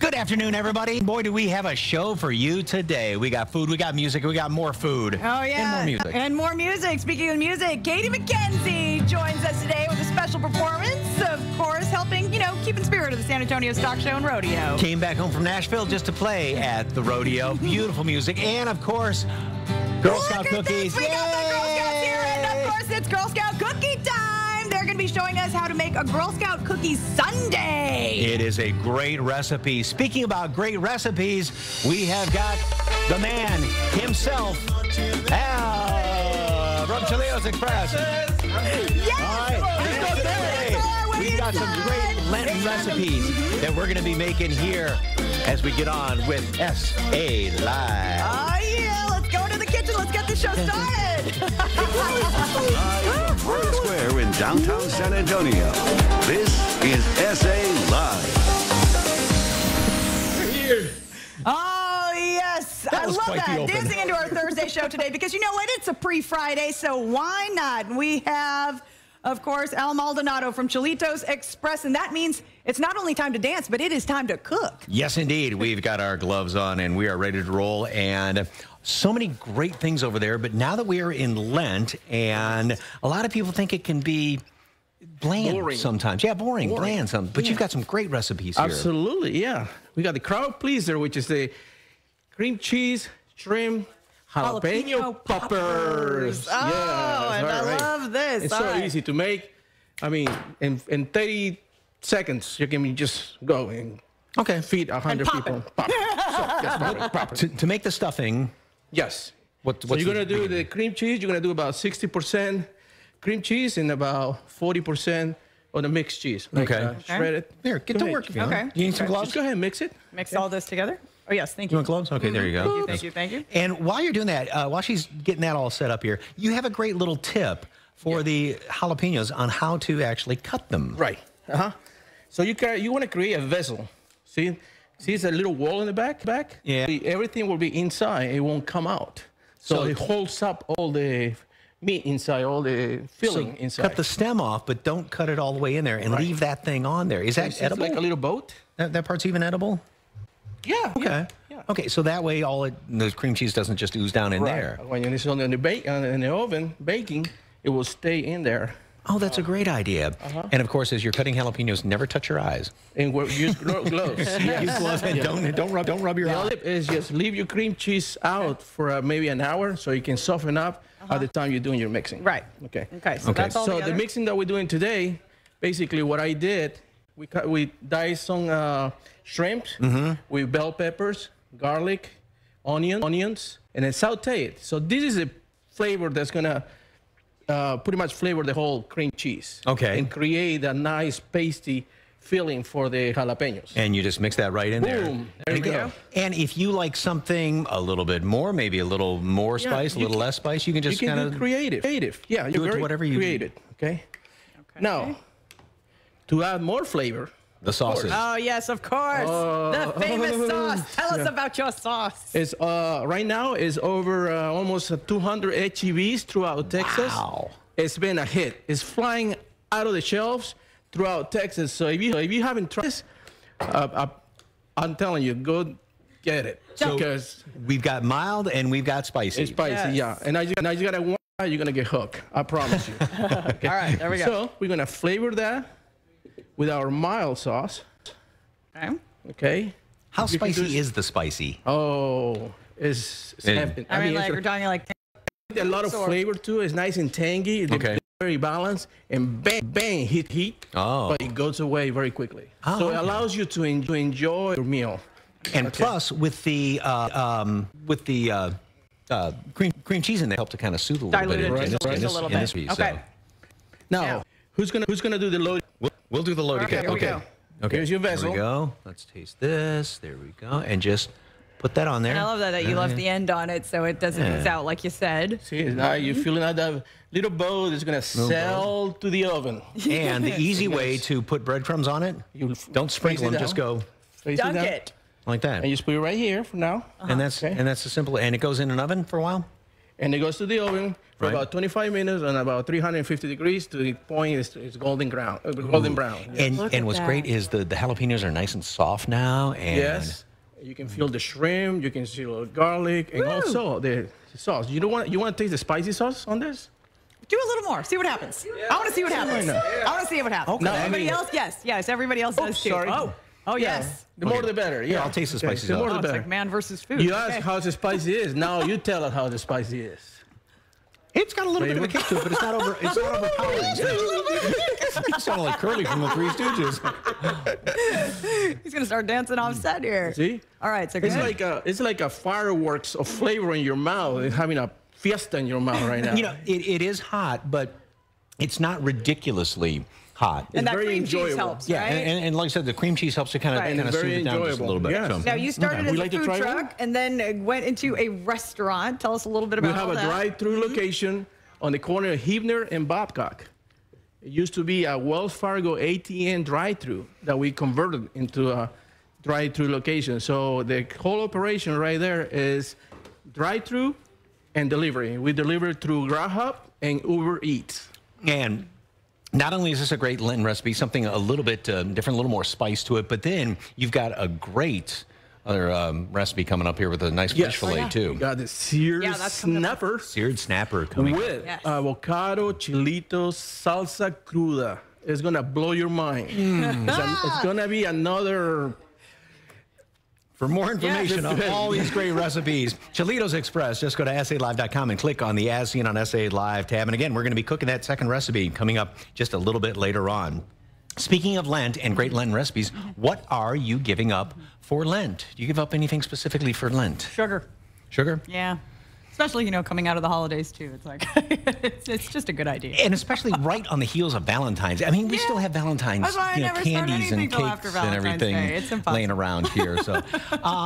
Good afternoon, everybody. Boy, do we have a show for you today. We got food, we got music, we got more food. Oh, yeah. And more music. And more music. Speaking of music, McKenzie joins us today with a special performance, of course, helping, keep in spirit of the San Antonio Stock Show and Rodeo. Came back home from Nashville just to play at the rodeo. Beautiful music. And, of course, Girl Scout cookies. We got the Girl Scouts here, and, of course, it's Girl Scout cookie time. They're going to be showing us how to make a Girl Scout cookie sundae. It is a great recipe. Speaking about great recipes, we have got the man himself, Al from Chaleos Express. Yes! All right. We've got some great Lenten recipes that we're going to be making here as we get on with SA Live. Oh, yeah. Let's go to the kitchen. Let's get the show started. Broome Square in downtown San Antonio. This is SA Live. We're here. Oh, yes. I love that. Dancing into our Thursday show today because you know what? It's a pre-Friday, so why not? We have, of course, Al Maldonado from Chaleos Express, and that means it's not only time to dance, but it is time to cook. Yes, indeed. We've got our gloves on, and we are ready to roll, and so many great things over there. But now that we are in Lent, and a lot of people think it can be bland sometimes. Yeah, boring. Bland sometimes. But you've got some great recipes here. Absolutely, yeah. We got the crowd pleaser, which is the cream cheese, shrimp, jalapeno poppers. Oh, yeah, and I love this. It's so easy to make. I mean, in 30 seconds, you can just go and feed 100 people. Pop. So, yes, pop it. To make the stuffing. Yes. So you're going to do the cream cheese. You're going to do about 60% cream cheese and about 40% of the mixed cheese. Like, shredded. Here, get to work. Okay. You need some gloves? Just go ahead and mix it. Mix all this together. Oh, yes. Thank you. You want gloves? Okay, there you go. Thank you. Thank you. And while you're doing that, while she's getting that all set up here, you have a great little tip for the jalapenos on how to actually cut them. Right. So you want to create a vessel. See, it's a little wall in the back. Yeah. Everything will be inside. It won't come out. So it holds up all the meat inside, all the filling inside. Cut the stem off, but don't cut it all the way in there and leave that thing on there. Is that edible? Like a little boat. That part's even edible? Yeah. Okay. Yeah. Okay, so that way the cream cheese doesn't just ooze down in there. When it's in the oven baking, it will stay in there. Oh, that's a great idea. And of course, as you're cutting jalapenos, never touch your eyes. And use gloves. Use gloves and don't rub your eyes. The tip is just leave your cream cheese out for maybe an hour so you can soften up at the time you're doing your mixing. Right. Okay. So that's all So the mixing that we're doing today, basically what I did, we diced some shrimp with bell peppers, garlic, onions, and then saute it. So this is a flavor that's gonna pretty much flavor the whole cream cheese. Okay. And create a nice pasty filling for the jalapenos. And you just mix that right in there. Boom. There you go. And if you like something a little bit more, maybe a little more spice, a little less spice, you can just kind of creative. Yeah, do it to whatever you creative. Okay. Now, to add more flavor, the sauces. Oh, yes, of course. The famous sauce. Tell us about your sauce. It's right now is over almost 200 HEBs throughout Texas. Wow. It's been a hit. It's flying out of the shelves throughout Texas. So if you haven't tried this, I'm telling you, go get it. So because we've got mild and we've got spicy. It's spicy, yeah. And now you gotta want, you're gonna get hooked. I promise you. Okay. All right, there we go. So we're gonna flavor that with our mild sauce. Okay. How spicy is the spicy? Oh, it's heaven. I mean, like we're talking like a lot of flavor too. It's nice and tangy. It's very balanced, and bang, heat. But it goes away very quickly. So it allows you to enjoy your meal. And plus, with the cream cheese in there, help to kind of soothe a little bit in this piece. Okay. Now, who's gonna do the load? We'll do the loading. Okay. Okay. Here's your vessel. There we go. Let's taste this. There we go. And just put that on there. And I love that you left the end on it so it doesn't ooze out like you said. See, now you're feeling that little bow that's going to sail to the oven. And the easy way to put breadcrumbs on it, don't sprinkle them, just go dunk it. like that. And you just put it right here for now. And that's as simple. And it goes in an oven for a while? And it goes to the oven for about 25 minutes and about 350 degrees to the point it's golden brown. Yes. And what's great is the jalapenos are nice and soft now. And yes. You can feel the shrimp. You can feel the garlic, and also the sauce. You want to taste the spicy sauce on this? Do a little more. See what happens. I want to see what happens. I want to see what happens. Okay. Everybody else? Yes. Everybody else does too. Sorry. Oh, yes. The more the better. Yeah, I'll taste the spicy The sauce. more the It's better. like man versus food. You ask how the spicy is. Now you tell us how the spicy is. It's got a little bit of a kick to it, but it's not overpowering. You sound like Curly from the Three Stooges. He's gonna start dancing off set here. See? All right, so it's like a fireworks of flavor in your mouth. It's having a fiesta in your mouth right now. You know, it is hot, but it's not ridiculously hot. And that very cream cheese enjoyable. helps, Yeah, right? and like I said, the cream cheese helps to kind of And soothe very it down just a little bit. enjoyable, yes. Now, you started as Would you a like to food try truck one? and then went into a restaurant. Tell us a little bit about We have a that. drive-through location on the corner of Hebner and Babcock. It used to be a Wells Fargo ATM drive-through that we converted into a drive-through location. So the whole operation right there is drive-through and delivery. We deliver through Grubhub and Uber Eats. And not only is this a great Lenten recipe, something a little bit different, a little more spice to it, but then you've got a great other recipe coming up here with a nice fish fillet, too. We got the seared snapper. Seared snapper coming with avocado, chilitos, salsa cruda. It's going to blow your mind. It's going to be another... For more information on all these great recipes, Chilitos Express, just go to SALive.com and click on the As Seen on SA Live tab. And again, we're going to be cooking that second recipe coming up just a little bit later on. Speaking of Lent and great Lenten recipes, what are you giving up for Lent? Do you give up anything specifically for Lent? Sugar. Sugar? Yeah. Especially, you know, coming out of the holidays, too. It's like, it's just a good idea. And especially right on the heels of Valentine's. I mean, we still have Valentine's candies and cakes and everything laying around here. So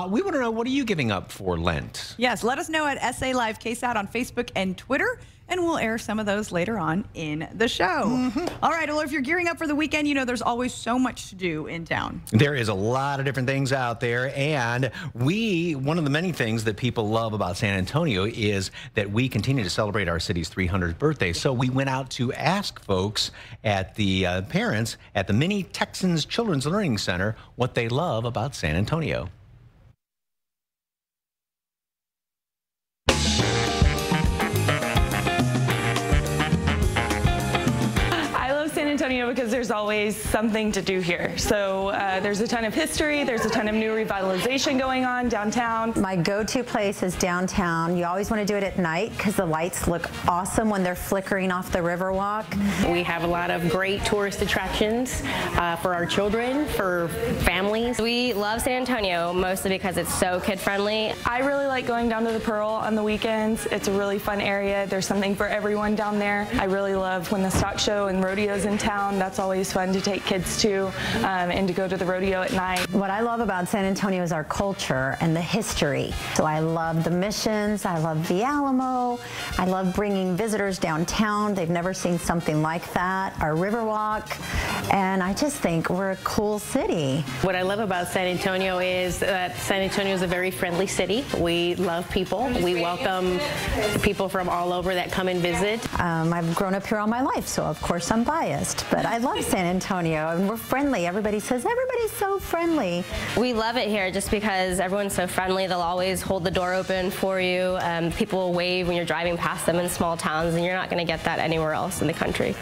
we want to know, what are you giving up for Lent? Yes, let us know at SA Live KSAT on Facebook and Twitter, and we'll air some of those later on in the show. All right, well, if you're gearing up for the weekend, you know there's always so much to do in town. There is a lot of different things out there, and one of the many things that people love about San Antonio is that we continue to celebrate our city's 300th birthday. So we went out to ask folks at the parents at the Mini Texans Children's Learning Center what they love about San Antonio. Antonio because there's always something to do here. So there's a ton of history, there's a ton of new revitalization going on downtown. My go-to place is downtown. You always want to do it at night because the lights look awesome when they're flickering off the Riverwalk. We have a lot of great tourist attractions for our children, for families. We love San Antonio mostly because it's so kid-friendly. I really like going down to the Pearl on the weekends. It's a really fun area. There's something for everyone down there. I really love when the stock show and rodeo's in town. That's always fun to take kids to and to go to the rodeo at night. What I love about San Antonio is our culture and the history. So I love the missions. I love the Alamo. I love bringing visitors downtown. They've never seen something like that. Our Riverwalk. And I just think we're a cool city. What I love about San Antonio is that San Antonio is a very friendly city. We love people. We welcome people from all over that come and visit. I've grown up here all my life, so of course I'm biased. But I love San Antonio, and we're friendly. Everybody says everybody's so friendly. We love it here just because everyone's so friendly. They'll always hold the door open for you. People will wave when you're driving past them in small towns, and you're not going to get that anywhere else in the country.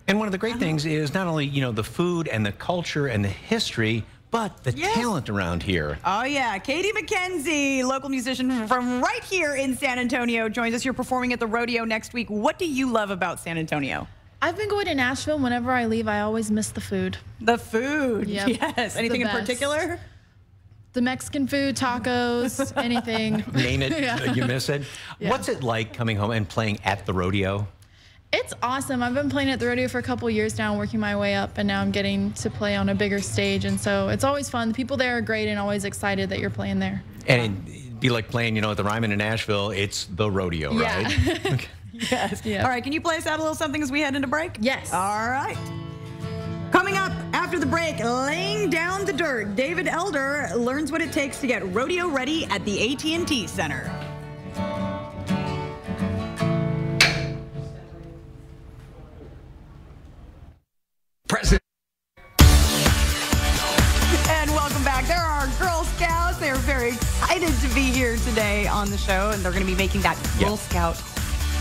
And one of the great things is not only, the food and the culture and the history, but the talent around here. Oh, yeah. Katie McKenzie, local musician from right here in San Antonio, joins us. You're performing at the rodeo next week. What do you love about San Antonio? I've been going to Nashville. Whenever I leave, I always miss the food. The food. Yep. Yes. Anything in particular? The Mexican food, tacos, anything. Name it, you miss it. Yeah. What's it like coming home and playing at the rodeo? It's awesome. I've been playing at the rodeo for a couple of years now, working my way up, and now I'm getting to play on a bigger stage, and so it's always fun. The people there are great and always excited that you're playing there. And it'd be like playing, at the Ryman in Nashville. It's the rodeo, right? Okay. Yes. Yeah. All right, can you play us out a little something as we head into break? Yes. All right. Coming up after the break, laying down the dirt, David Elder learns what it takes to get rodeo ready at the AT&T Center. President. And welcome back. There are Girl Scouts. They're very excited to be here today on the show, and they're going to be making that Girl Scout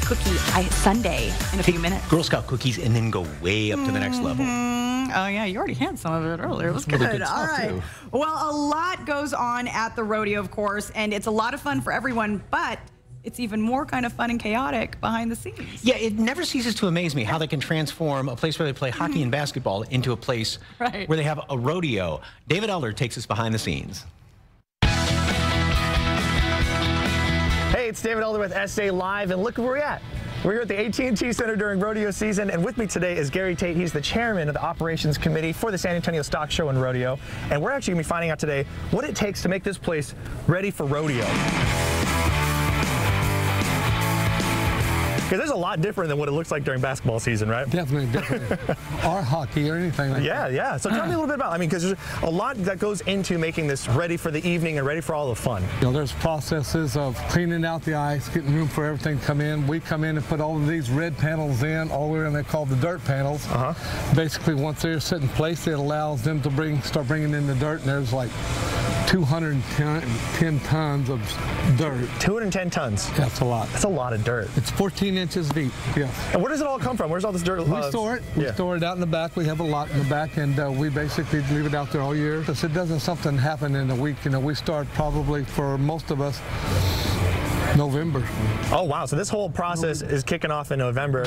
cookie sundae in a few minutes. Girl Scout cookies, and then go way up to the next level. Oh, yeah, you already had some of it earlier. It was good. All right. Too. Well, a lot goes on at the rodeo, of course, and it's a lot of fun for everyone, but it's even more kind of fun and chaotic behind the scenes. Yeah, it never ceases to amaze me how they can transform a place where they play hockey and basketball into a place where they have a rodeo. David Elder takes us behind the scenes. Hey, it's David Alderworth, SA Live, and look where we're at. We're here at the AT&T Center during rodeo season, and with me today is Gary Tate. He's the chairman of the operations committee for the San Antonio Stock Show and Rodeo, and we're actually going to be finding out today what it takes to make this place ready for rodeo. Because there's a lot different than what it looks like during basketball season, right? Definitely different. Or hockey or anything like that. Yeah. So tell me a little bit about, because there's a lot that goes into making this ready for the evening and ready for all the fun. You know, there's processes of cleaning out the ice, getting room for everything to come in. We come in and put all of these red panels in, all the way in, they're called the dirt panels. Basically, once they're set in place, it allows them to start bringing in the dirt, and there's like 210 tons of dirt. 210 tons? That's a lot. That's a lot of dirt. It's 14 inches deep, yes. And where does it all come from? Where's all this dirt? We store it. We store it out in the back. We have a lot in the back, and we basically leave it out there all year. Because it doesn't something happen in a week. You know, we start probably, for most of us, November. Oh, wow. So this whole process is kicking off in November.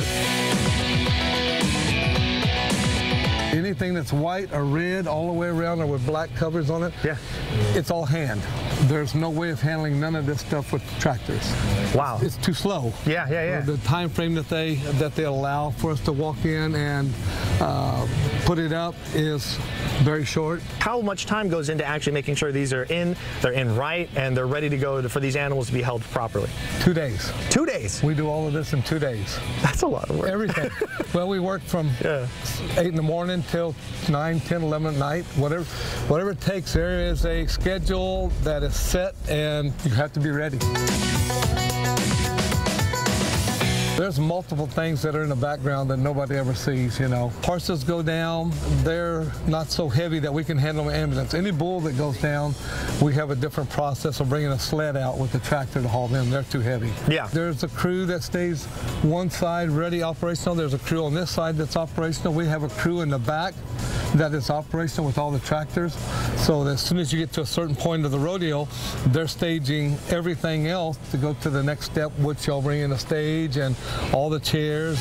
Anything that's white or red all the way around or with black covers on it, it's all hand. There's no way of handling none of this stuff with tractors. Wow. It's too slow. Yeah. The time frame that they allow for us to walk in and put it up is very short. How much time goes into actually making sure these are they're in right, and they're ready to go for these animals to be held properly? 2 days. 2 days? We do all of this in 2 days. That's a lot of work. Everything. Well, we work from 8 in the morning till 9, 10, 11 at night, whatever it takes. There is a schedule that is set, and you have to be ready. There's multiple things that are in the background that nobody ever sees, you know. Horses go down, they're not so heavy that we can handle them in ambulance. Any bull that goes down, we have a different process of bringing a sled out with the tractor to haul them. They're too heavy. Yeah. There's a crew that stays one side ready, operational. There's a crew on this side that's operational. We have a crew in the back that is operational with all the tractors. So that as soon as you get to a certain point of the rodeo, they're staging everything else to go to the next step, which you'll bring in a stage and all the chairs.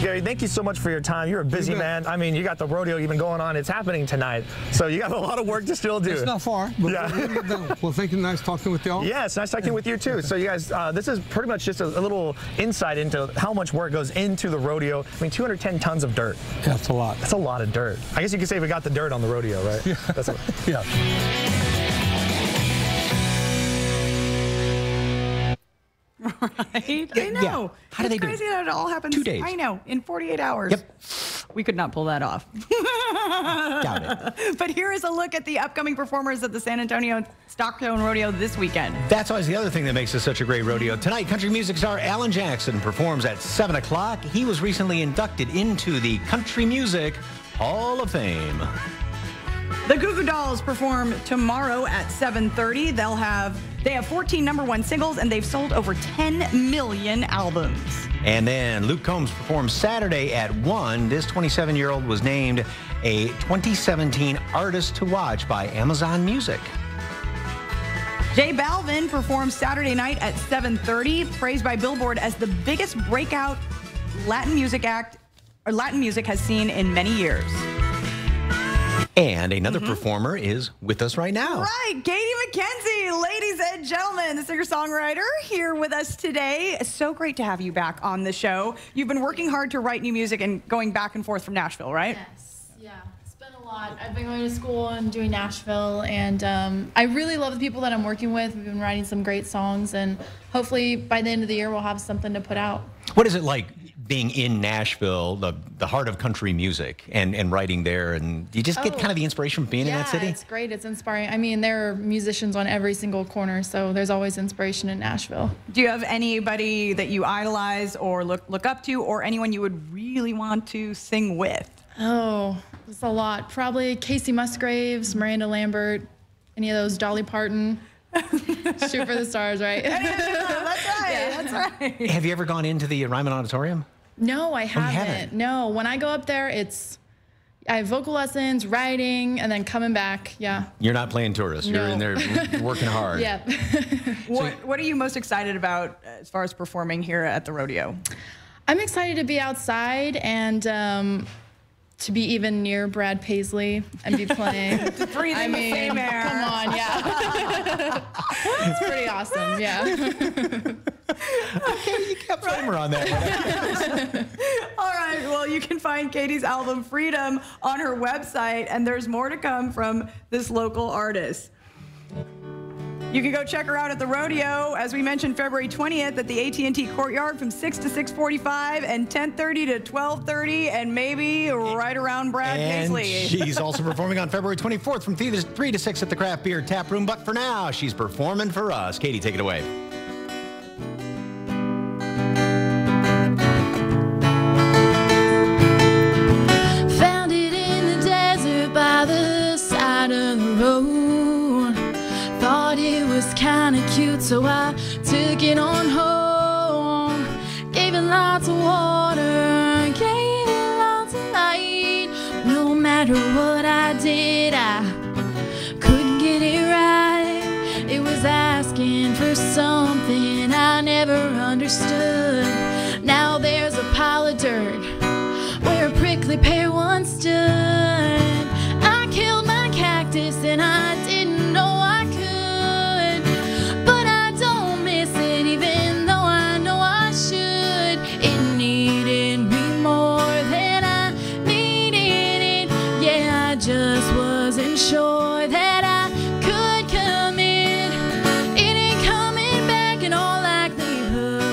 Gary, thank you so much for your time. You're a busy man. I mean, you got the rodeo even going on. It's happening tonight. So you got a lot of work to still do. It's not far. But well, thank you. Nice talking with y'all. Yes, nice talking with you too. So you guys, this is pretty much just a little insight into how much work goes into the rodeo. I mean, 210 tons of dirt. Yeah, that's a lot. That's a lot of dirt. I guess you could say we got the dirt on the rodeo, right? Yeah. That's what, yeah. Right? I know. Yeah. How do they do it? It's crazy that it all happens. 2 days. I know. In 48 hours. Yep. We could not pull that off. Doubt it. But here is a look at the upcoming performers at the San Antonio Stock Show and Rodeo this weekend. That's always the other thing that makes this such a great rodeo. Tonight, country music star Alan Jackson performs at 7 o'clock. He was recently inducted into the Country Music Hall of Fame. The Goo Goo Dolls perform tomorrow at 7:30. They have 14 #1 singles, and they've sold over 10 million albums. And then Luke Combs performs Saturday at 1. This 27-year-old was named a 2017 Artist to Watch by Amazon Music. J Balvin performs Saturday night at 7:30, praised by Billboard as the biggest breakout Latin music has seen in many years. And another performer is with us right now. Right, Katie McKenzie, ladies and gentlemen, the singer-songwriter here with us today. So great to have you back on the show. You've been working hard to write new music and going back and forth from Nashville, right? Yes, yeah. It's been a lot. lot. I've been going to school and doing Nashville, and I really love the people that I'm working with. We've been writing some great songs, and hopefully by the end of the year we'll have something to put out. What is it like being in Nashville, the heart of country music, and writing there? And do you just get kind of the inspiration from being in that city? Yeah, it's great. It's inspiring. I mean, there are musicians on every single corner, so there's always inspiration in Nashville. Do you have anybody that you idolize or look up to, or anyone you would really want to sing with? Oh, it's a lot. Probably Casey Musgraves, Miranda Lambert, any of those, Dolly Parton. Shoot for the stars, right? That's right. Yeah. That's right. Have you ever gone into the Ryman Auditorium? No, I haven't. You haven't? No, when I go up there, I have vocal lessons, writing, and then coming back. Yeah. You're not playing tourist. No. You're in there working hard. Yeah. What are you most excited about as far as performing here at the rodeo? I'm excited to be outside and to be even near Brad Paisley and be playing. Breathing the same air. Come on, yeah. It's pretty awesome, yeah. Okay, you kept timer on that one. All right, well, you can find Katie's album Freedom on her website, and there's more to come from this local artist. You can go check her out at the rodeo, as we mentioned, February 20th at the AT&T Courtyard from 6 to 6:45 and 10:30 to 12:30, and maybe right around Brad Paisley. She's also performing on February 24th from 3 to 6 at the Craft Beer Tap Room. But for now, she's performing for us. Katie, take it away. Found it in the desert by the side of the road. Thought it was kinda cute, so I took it on home. Gave it lots of water, gave it lots of light. No matter what I did, I couldn't get it right. It was asking for something I never understood. Now there's a pile of dirt where a prickly pear once stood. I killed my cactus and I didn't know I could. But I don't miss it, even though I know I should. It needed me more than I needed it. Yeah, I just wasn't sure that I could commit. It ain't coming back in all likelihood.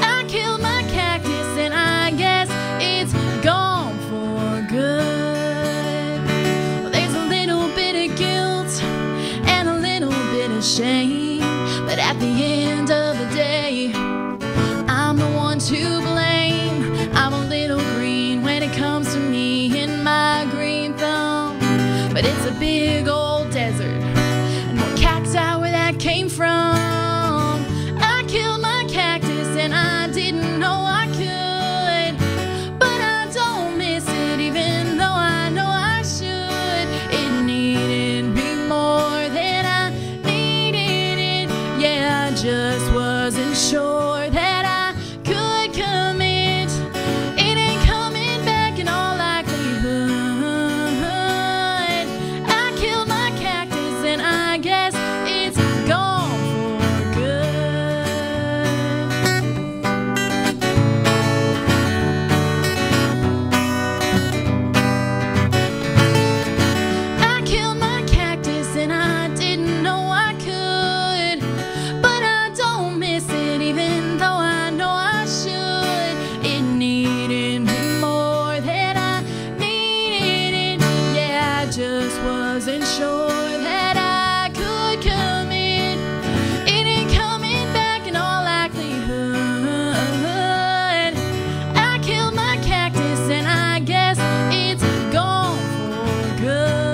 I killed my cactus and I guess it's gone for good. Well, there's a little bit of guilt and a little bit of shame, but at the end of the day, I'm the one to blame. I'm a little green when it comes to me and my green thumb, but it's a big old desert and more cacti where that came from. I killed my cactus and I didn't know I could, but I don't miss it, even though I know I should. It needed me more than I needed it. Yeah, I just wasn't sure that I could commit. It ain't coming back in all likelihood. I killed my cactus and I guess it's gone for good. I killed my cactus and I didn't know I could, but I don't miss it, even though I know I should. It needed me more than I needed it. Yeah, I just wasn't sure that I could commit. It ain't coming back in all likelihood. I killed my cactus and I guess it's gone for good.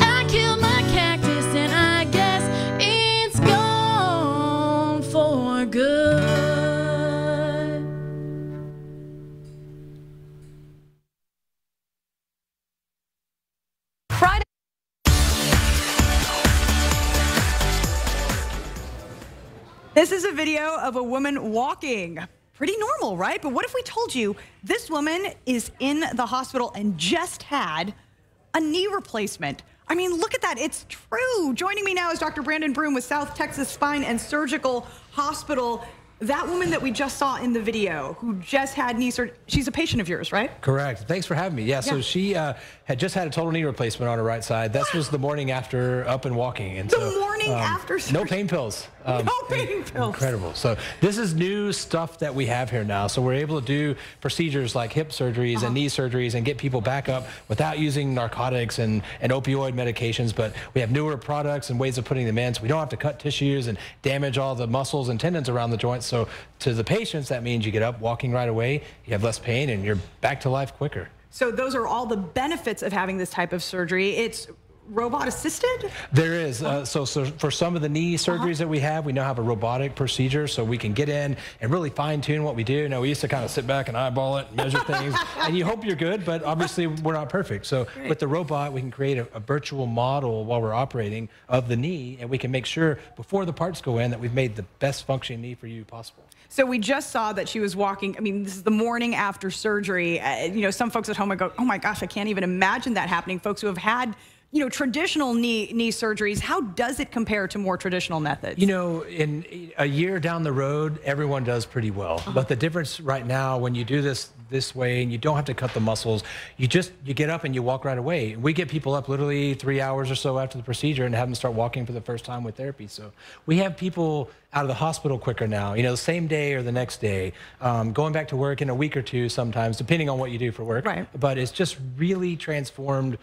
I killed my cactus and I guess it's gone for good. Friday. This is a video of a woman walking. Pretty normal, right? But what if we told you this woman is in the hospital and just had a knee replacement? I mean, look at that. It's true. Joining me now is Dr. Brandon Broome with South Texas Spine and Surgical Hospital. That woman that we just saw in the video who just had knee surgery, she's a patient of yours, right? Correct. Thanks for having me. Yeah, so she had just had a total knee replacement on her right side. This was the morning after up and walking. And the morning after surgery? No pain pills. No pain pills. Incredible. So this is new stuff that we have here now. So we're able to do procedures like hip surgeries and knee surgeries and get people back up without using narcotics and opioid medications. But we have newer products and ways of putting them in, so we don't have to cut tissues and damage all the muscles and tendons around the joints. So to the patients, that means you get up walking right away, you have less pain, and you're back to life quicker. So those are all the benefits of having this type of surgery. It's robot assisted? There is. So for some of the knee surgeries that we have a robotic procedure, so we can get in and really fine tune what we do. Now, we used to kind of sit back and eyeball it and measure things, and you hope you're good, but obviously we're not perfect. So with the robot, we can create a virtual model while we're operating of the knee, and we can make sure before the parts go in that we've made the best functioning knee for you possible. So we just saw that she was walking. I mean, this is the morning after surgery. You know, some folks at home would go, oh my gosh, I can't even imagine that happening. Folks who have had, you know, traditional knee surgeries, how does it compare to more traditional methods? You know, in a year down the road, everyone does pretty well. But the difference right now, when you do this way and you don't have to cut the muscles, you get up and you walk right away. We get people up literally 3 hours or so after the procedure and have them start walking for the first time with therapy. So we have people out of the hospital quicker now, you know, the same day or the next day, going back to work in a week or two sometimes, depending on what you do for work. Right. But it's just really transformed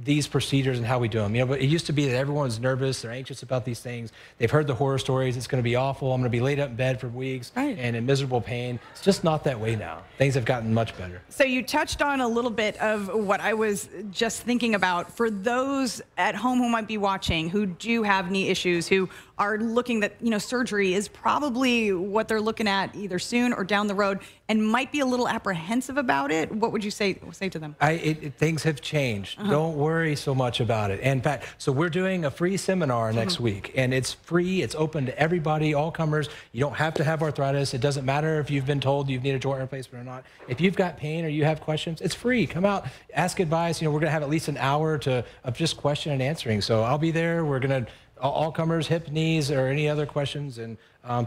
these procedures and how we do them. You know, but it used to be that everyone's nervous, they're anxious about these things. They've heard the horror stories, it's going to be awful, I'm going to be laid up in bed for weeks and in miserable pain. It's just not that way now. Things have gotten much better. So you touched on a little bit of what I was just thinking about. For those at home who might be watching, who do have knee issues, who are looking that, you know, surgery is probably what they're looking at either soon or down the road and might be a little apprehensive about it, what would you say to them? Things have changed. Don't worry so much about it. In fact, so we're doing a free seminar next week, and it's free. It's open to everybody, all comers. You don't have to have arthritis. It doesn't matter if you've been told you need a joint replacement or not. If you've got pain or you have questions, it's free. Come out, ask advice. You know, we're going to have at least an hour of just question and answering. So I'll be there. We're going to all comers, hip, knees, or any other questions, and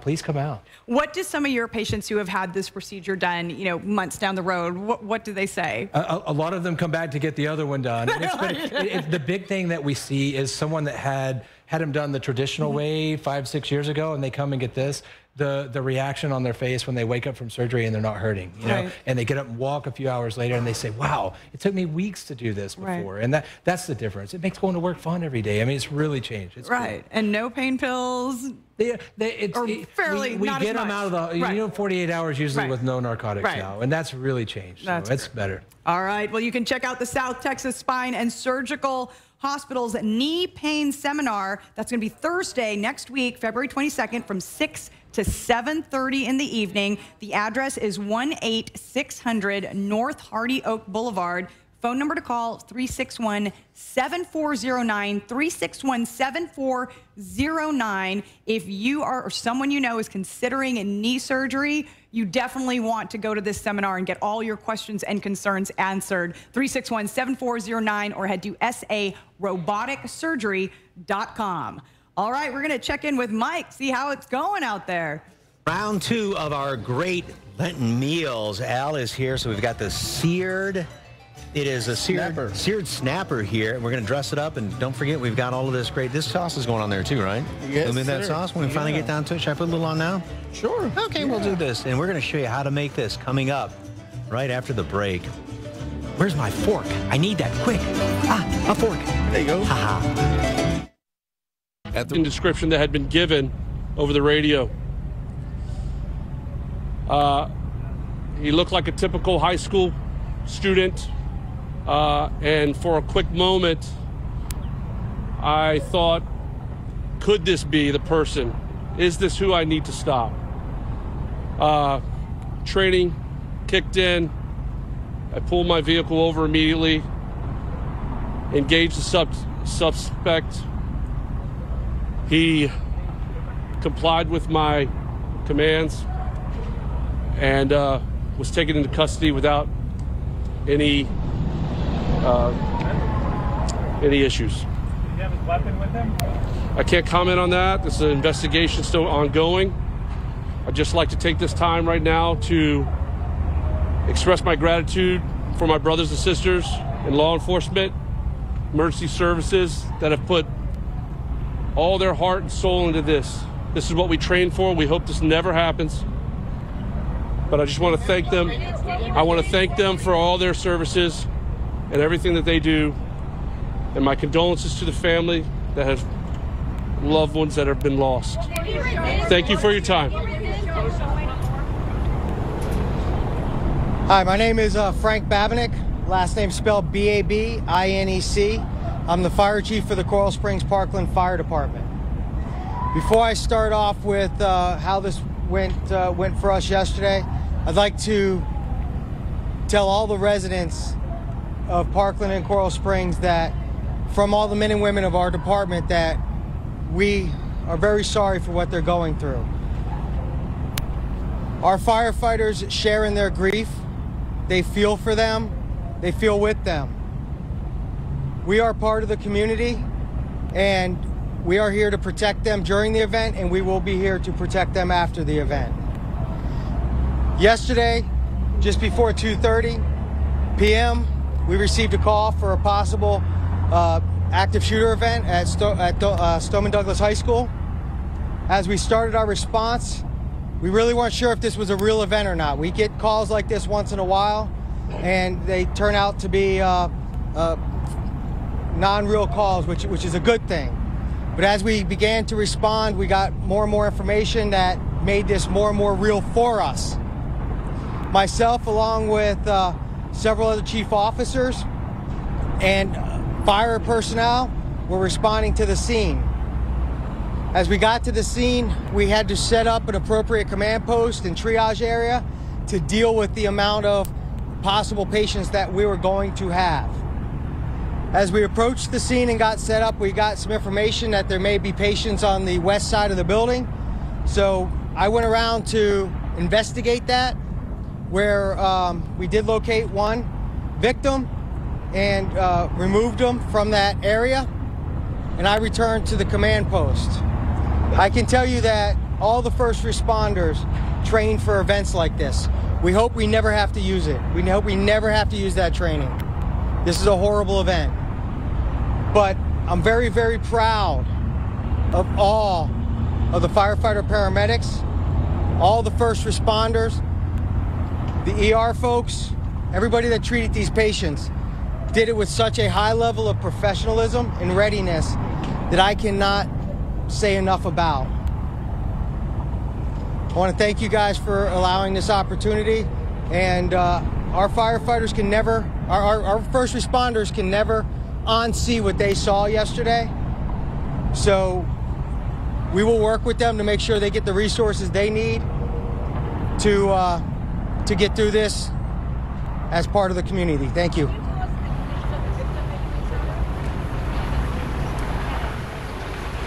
please come out. What do some of your patients who have had this procedure done, you know, months down the road, what do they say? A lot of them come back to get the other one done. The big thing that we see is someone that had them done the traditional way 5-6 years ago, and they come and get this. The reaction on their face when they wake up from surgery and they're not hurting, you know, and they get up and walk a few hours later and they say, wow, it took me weeks to do this before. And that's the difference. It makes going to work fun every day. I mean, it's really changed. It's cool. And no pain pills? We get them out of the, you know, 48 hours usually with no narcotics now. And that's really changed. So it's better. All right. Well, you can check out the South Texas Spine and Surgical Hospital's Knee Pain Seminar. That's going to be Thursday next week, February 22nd from 6 to 7:30 in the evening. The address is 18600 North Hardy Oak Boulevard. Phone number to call, 361-7409, 361-7409. If you are, or someone you know is considering a knee surgery, you definitely want to go to this seminar and get all your questions and concerns answered. 361-7409 or head to saroboticsurgery.com. All right, we're going to check in with Mike, see how it's going out there. Round 2 of our great Lenten meals. Al is here, so we've got the seared. It is a seared snapper here. We're going to dress it up, and don't forget, we've got all of this great. This sauce is going on there too, right? Yes, sir. That sauce when we finally get down to it. Should I put a little on now? Sure. Okay, we'll do this, and we're going to show you how to make this coming up right after the break. Where's my fork? I need that quick. A fork. There you go. At the description that had been given over the radio, he looked like a typical high school student, and for a quick moment I thought, could this be the person? Is this who I need to stop? Training kicked in. I pulled my vehicle over immediately, engaged the suspect. He complied with my commands and was taken into custody without any issues. Did he have his weapon with him? I can't comment on that. This is an investigation still ongoing. I'd just like to take this time right now to express my gratitude for my brothers and sisters in law enforcement, emergency services that have put all their heart and soul into this. This is what we train for. We hope this never happens. But I just want to thank them. I want to thank them for all their services and everything that they do. And my condolences to the family that have loved ones that have been lost. Thank you for your time. Hi, my name is Frank Babinec. Last name spelled B-A-B-I-N-E-C. I'm the fire chief for the Coral Springs Parkland Fire Department. Before I start off with how this went for us yesterday, I'd like to tell all the residents of Parkland and Coral Springs that from all the men and women of our department that we are very sorry for what they're going through. Our firefighters share in their grief. They feel for them. They feel with them. We are part of the community, and we are here to protect them during the event, and we will be here to protect them after the event. Yesterday, just before 2:30 p.m., we received a call for a possible active shooter event at Stoneman Douglas High School. As we started our response, we really weren't sure if this was a real event or not. We get calls like this once in a while, and they turn out to be non-real calls, which is a good thing. But as we began to respond, we got more and more information that made this more and more real for us. Myself, along with several other chief officers and fire personnel, were responding to the scene. As we got to the scene, we had to set up an appropriate command post and triage area to deal with the amount of possible patients that we were going to have. As we approached the scene and got set up, we got some information that there may be patients on the west side of the building. So I went around to investigate that, where we did locate one victim and removed them from that area, and I returned to the command post. I can tell you that all the first responders train for events like this. We hope we never have to use it. We hope we never have to use that training. This is a horrible event. But I'm very, very proud of all of the firefighter paramedics, all the first responders, the ER folks, everybody that treated these patients did it with such a high level of professionalism and readiness that I cannot say enough about. I want to thank you guys for allowing this opportunity, and our firefighters can never, our first responders can never unsee what they saw yesterday. So we will work with them to make sure they get the resources they need to get through this as part of the community. Thank you.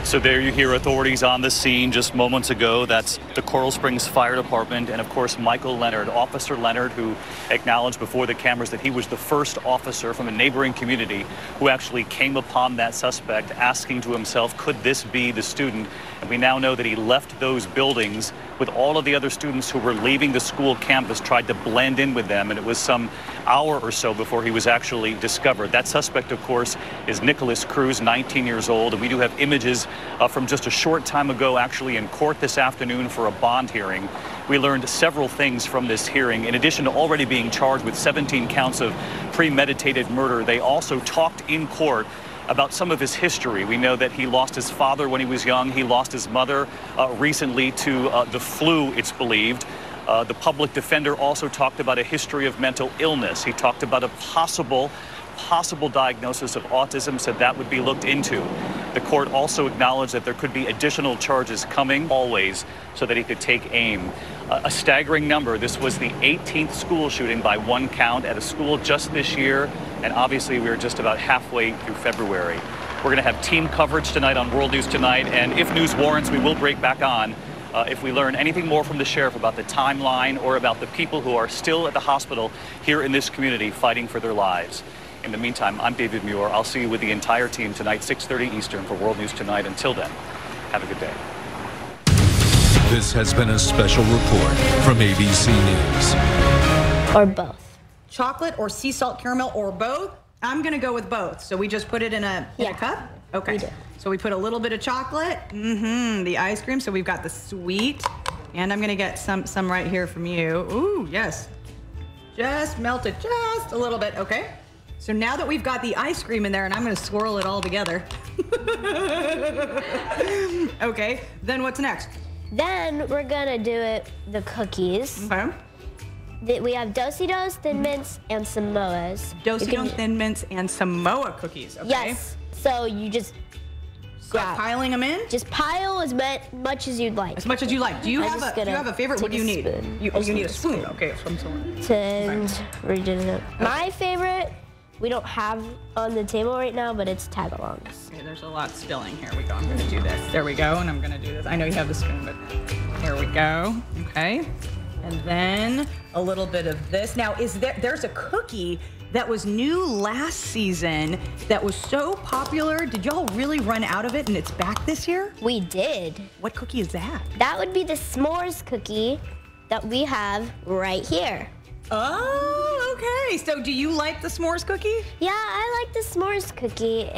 So there you hear authorities on the scene just moments ago. That's the Coral Springs Fire Department, and of course Michael Leonard, Officer Leonard, who acknowledged before the cameras that he was the first officer from a neighboring community who actually came upon that suspect, asking to himself, could this be the student? And we now know that he left those buildings with all of the other students who were leaving the school campus, tried to blend in with them, and it was some hour or so before he was actually discovered. That suspect, of course, is Nicholas Cruz, 19 years old, and we do have images from just a short time ago, actually in court this afternoon for a bond hearing. We learned several things from this hearing. In addition to already being charged with 17 counts of premeditated murder, they also talked in court about some of his history. We know that he lost his father when he was young. He lost his mother recently to the flu, it's believed. The public defender also talked about a history of mental illness. He talked about a possible diagnosis of autism, said that would be looked into. The court also acknowledged that there could be additional charges coming, always, so that he could take aim. A staggering number. This was the 18th school shooting by one count at a school just this year, and obviously we are just about halfway through February. We're going to have team coverage tonight on World News Tonight, and if news warrants, we will break back on if we learn anything more from the sheriff about the timeline or about the people who are still at the hospital here in this community fighting for their lives. In the meantime, I'm David Muir. I'll see you with the entire team tonight, 6:30 Eastern for World News Tonight. Until then, have a good day. This has been a special report from ABC News. Or both. Chocolate or sea salt caramel or both? I'm going to go with both. So we just put it in a cup? Okay. So we put a little bit of chocolate, the ice cream. So we've got the sweet, and I'm going to get some right here from you. Ooh, yes. Just melted just a little bit. Okay. So now that we've got the ice cream in there, and I'm going to swirl it all together. Okay. Then what's next? Then we're going to do it the cookies. Okay. We have Do-si-dos, Thin Mints, and Samoas. Do-si-dos, Thin Mints, and Samoa cookies. Okay. Yes. So you just start piling them in? Just pile as much as you'd like. As much as you like. Do you have a favorite? What do you need? You need a spoon. Okay, some sort. And we're doing it. My favorite, we don't have on the table right now, but it's tagalongs. Okay, there's a lot spilling. Here we go. I'm going to do this. There we go, and I'm going to do this. I know you have the spoon, but here we go. Okay. And then a little bit of this. Now, there's a cookie that was new last season that was so popular. Did y'all really run out of it and it's back this year? We did. What cookie is that? That would be the s'mores cookie that we have right here. Oh, okay. So do you like the s'mores cookie? Yeah, I like the s'mores cookie,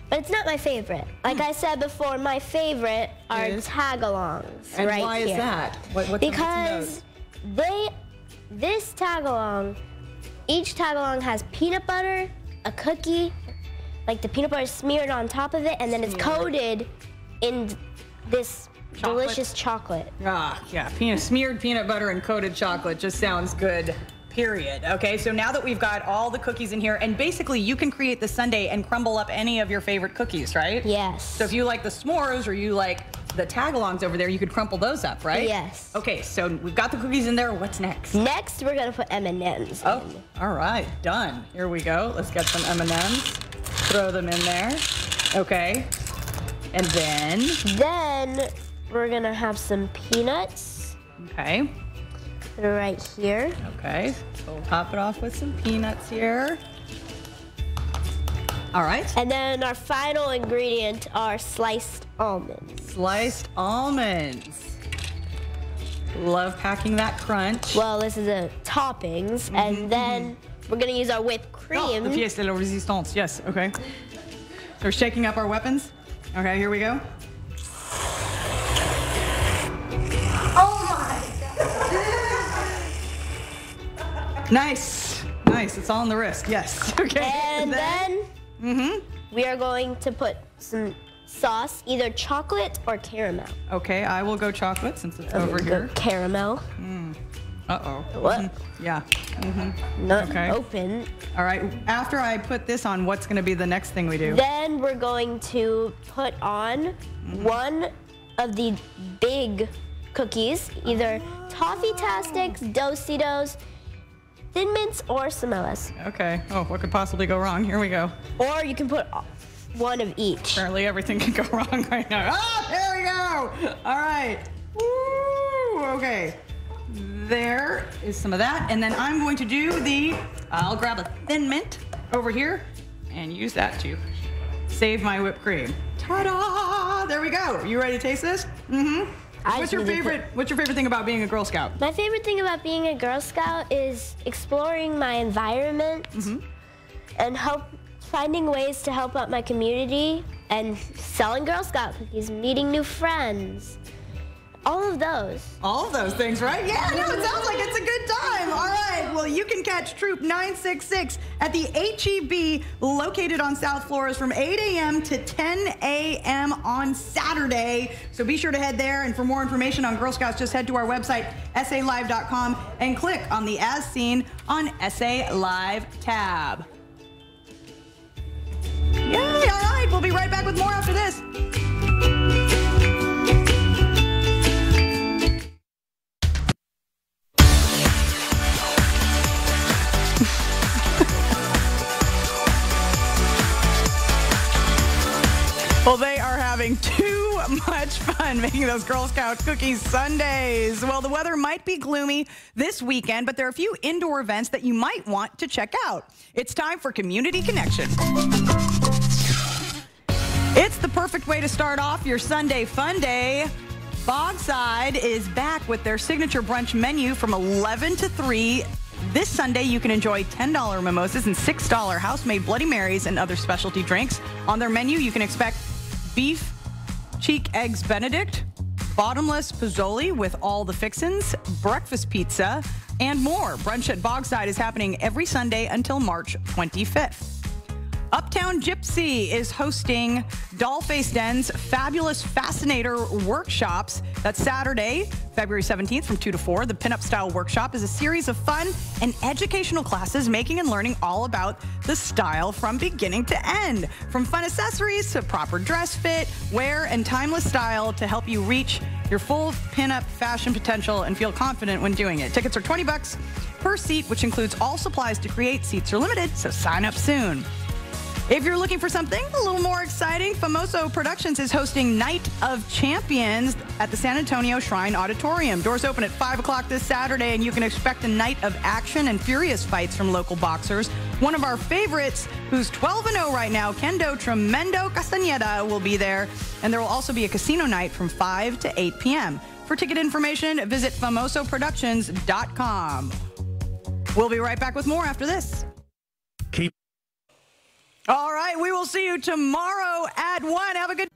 but it's not my favorite. Like I said before, my favorite are tagalongs. And right why is here. that? Because this tagalong, each tagalong has peanut butter, a cookie, like the peanut butter is smeared on top of it, and then it's coated in this delicious chocolate. Ah, yeah, smeared peanut butter and coated chocolate just sounds good, period. Okay, so now that we've got all the cookies in here, and basically you can create the sundae and crumble up any of your favorite cookies, right? Yes. So if you like the s'mores or you like the tagalongs over there, you could crumple those up, right? Yes. Okay, so we've got the cookies in there. What's next? Next, we're gonna put M&Ms. Oh, all right, done. Here we go. Let's get some M&Ms. Throw them in there. Okay. And then we're gonna have some peanuts. Okay. They're right here. Okay. So we'll top it off with some peanuts here. All right. And then our final ingredient are sliced almonds. Sliced almonds. Love packing that crunch. Well, this is the toppings, and then we're gonna use our whipped cream. Oh, the pièce de la résistance. Yes. Okay. So we're shaking up our weapons. Okay. Here we go. Nice. Nice. It's all on the wrist. Yes. Okay. And then we are going to put some sauce, either chocolate or caramel. Okay, I will go chocolate since it's over here. Caramel. Uh-oh. What? Yeah. Not open. All right. After I put this on, what's going to be the next thing we do? Then we're going to put on one of the big cookies, either Toffee-Tastics, Do-si-dos, Thin Mints, or Samoas. Okay. Oh, what could possibly go wrong? Here we go. Or you can put one of each. Apparently everything can go wrong right now. Ah, there we go. All right. Woo, okay. There is some of that. And then I'm going to do I'll grab a Thin Mint over here and use that to save my whipped cream. Ta-da! There we go. You ready to taste this? What's your favorite thing about being a Girl Scout? My favorite thing about being a Girl Scout is exploring my environment and finding ways to help out my community and selling Girl Scout cookies, meeting new friends. All of those. All of those things, right? Yeah, no, it sounds like it's a good time. All right, well, you can catch Troop 966 at the HEB located on South Flores from 8 a.m. to 10 a.m. on Saturday. So be sure to head there. And for more information on Girl Scouts, just head to our website, salive.com, and click on the As Seen on SA Live tab. Yay, all right, we'll be right back with more after this. Well, they are having too much fun making those Girl Scout cookies sundaes. Well, the weather might be gloomy this weekend, but there are a few indoor events that you might want to check out. It's time for Community Connection. It's the perfect way to start off your Sunday fun day. Bogside is back with their signature brunch menu from 11 to 3. This Sunday, you can enjoy $10 mimosas and $6 house-made Bloody Marys and other specialty drinks. On their menu, you can expect beef cheek eggs Benedict, bottomless Pozzoli with all the fixins, breakfast pizza, and more. Brunch at Bogside is happening every Sunday until March 25th. Uptown Gypsy is hosting Dollface Den's Fabulous Fascinator Workshops. That's Saturday, February 17th from 2 to 4. The Pinup Style Workshop is a series of fun and educational classes making and learning all about the style from beginning to end. From fun accessories to proper dress fit, wear, and timeless style to help you reach your full pinup fashion potential and feel confident when doing it. Tickets are $20 per seat, which includes all supplies to create. Seats are limited, so sign up soon. If you're looking for something a little more exciting, Famoso Productions is hosting Night of Champions at the San Antonio Shrine Auditorium. Doors open at 5 o'clock this Saturday, and you can expect a night of action and furious fights from local boxers. One of our favorites, who's 12-0 right now, Kendo Tremendo Castañeda, will be there, and there will also be a casino night from 5 to 8 p.m. For ticket information, visit famosoproductions.com. We'll be right back with more after this. All right, we will see you tomorrow at 1. Have a good